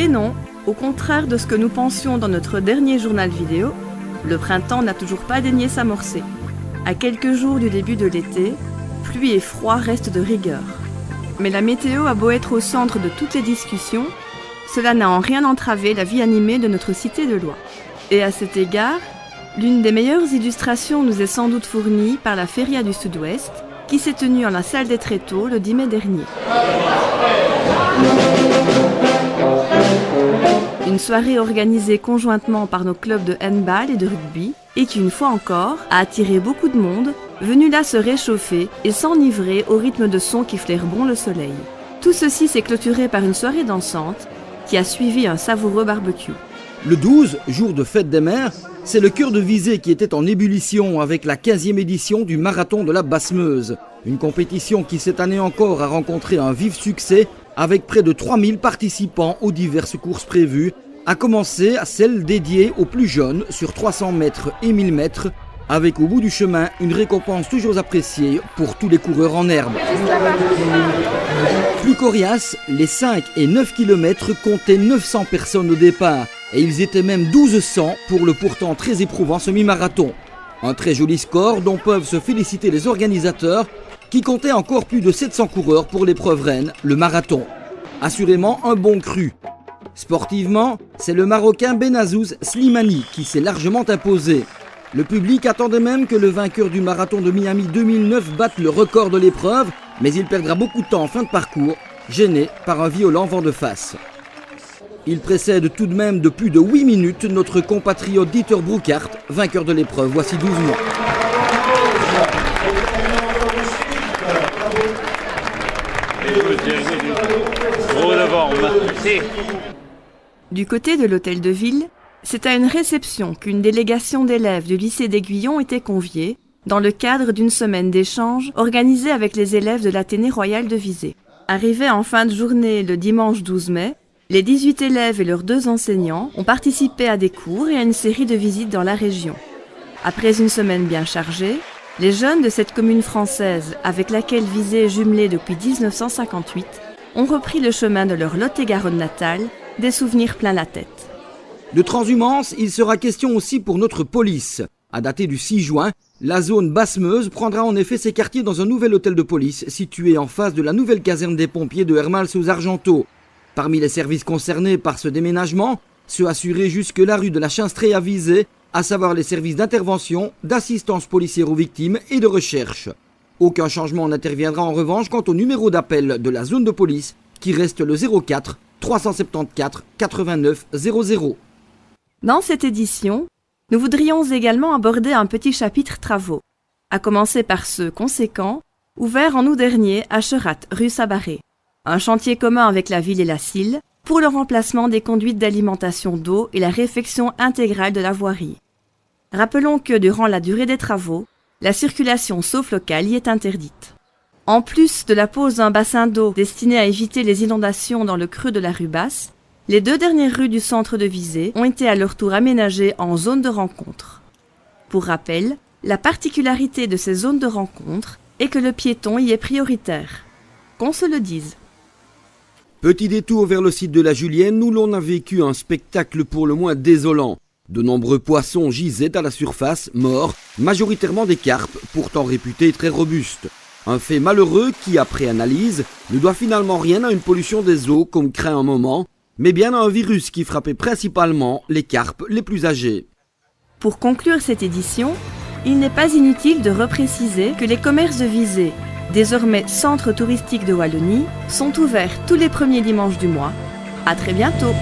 non, au contraire de ce que nous pensions dans notre dernier journal vidéo, le printemps n'a toujours pas daigné s'amorcer. À quelques jours du début de l'été, pluie et froid restent de rigueur. Mais la météo a beau être au centre de toutes les discussions, cela n'a en rien entravé la vie animée de notre cité de Loie. Et à cet égard, l'une des meilleures illustrations nous est sans doute fournie par la Feria du Sud-Ouest, qui s'est tenue en la salle des Tréteaux le 10 mai dernier. Une soirée organisée conjointement par nos clubs de handball et de rugby, et qui, une fois encore, a attiré beaucoup de monde, venu là se réchauffer et s'enivrer au rythme de sons qui flairent bon le soleil. Tout ceci s'est clôturé par une soirée dansante, qui a suivi un savoureux barbecue. Le 12, jour de fête des mers, c'est le cœur de Visé qui était en ébullition avec la 15e édition du Marathon de la Basse-Meuse. Une compétition qui cette année encore a rencontré un vif succès avec près de 3000 participants aux diverses courses prévues, à commencer à celle dédiée aux plus jeunes sur 300 mètres et 1000 mètres, avec au bout du chemin une récompense toujours appréciée pour tous les coureurs en herbe. Plus coriace, les 5 et 9 km comptaient 900 personnes au départ, et ils étaient même 1200 pour le pourtant très éprouvant semi-marathon. Un très joli score dont peuvent se féliciter les organisateurs, qui comptaient encore plus de 700 coureurs pour l'épreuve reine, le marathon. Assurément un bon cru. Sportivement, c'est le Marocain Benazouz Slimani qui s'est largement imposé. Le public attendait même que le vainqueur du marathon de Miami 2009 batte le record de l'épreuve, mais il perdra beaucoup de temps en fin de parcours, gêné par un violent vent de face. Il précède tout de même de plus de 8 minutes notre compatriote Dieter Brookhart, vainqueur de l'épreuve, voici 12 mois. Du côté de l'hôtel de ville, c'est à une réception qu'une délégation d'élèves du lycée d'Aiguillon était conviée, dans le cadre d'une semaine d'échange organisée avec les élèves de l'Athénée royal de Visé. Arrivés en fin de journée le dimanche 12 mai, les 18 élèves et leurs 2 enseignants ont participé à des cours et à une série de visites dans la région. Après une semaine bien chargée, les jeunes de cette commune française, avec laquelle Visé est jumelée depuis 1958, ont repris le chemin de leur Lot-et-Garonne natale, des souvenirs plein la tête. De transhumance, il sera question aussi pour notre police. À dater du 6 juin, la zone Basse-Meuse prendra en effet ses quartiers dans un nouvel hôtel de police situé en face de la nouvelle caserne des pompiers de Hermals-aux-Argenteaux. Parmi les services concernés par ce déménagement, ceux assurés jusque la rue de la Chinstrée à Visé, à savoir les services d'intervention, d'assistance policière aux victimes et de recherche. Aucun changement n'interviendra en revanche quant au numéro d'appel de la zone de police qui reste le 04 374 89 00. Dans cette édition, nous voudrions également aborder un petit chapitre travaux, à commencer par ceux conséquents, ouverts en août dernier à Cherat, rue Sabaré. Un chantier commun avec la ville et la Sille pour le remplacement des conduites d'alimentation d'eau et la réfection intégrale de la voirie. Rappelons que durant la durée des travaux, la circulation sauf locale y est interdite. En plus de la pose d'un bassin d'eau destiné à éviter les inondations dans le creux de la rue Basse, les 2 dernières rues du centre de Visé ont été à leur tour aménagées en zone de rencontre. Pour rappel, la particularité de ces zones de rencontre est que le piéton y est prioritaire. Qu'on se le dise. Petit détour vers le site de la Julienne où l'on a vécu un spectacle pour le moins désolant. De nombreux poissons gisaient à la surface, morts, majoritairement des carpes, pourtant réputés très robustes. Un fait malheureux qui, après analyse, ne doit finalement rien à une pollution des eaux comme craint un moment, mais bien à un virus qui frappait principalement les carpes les plus âgées. Pour conclure cette édition, il n'est pas inutile de repréciser que les commerces de Visé, désormais centre touristique de Wallonie, sont ouverts tous les premiers dimanches du mois. À très bientôt!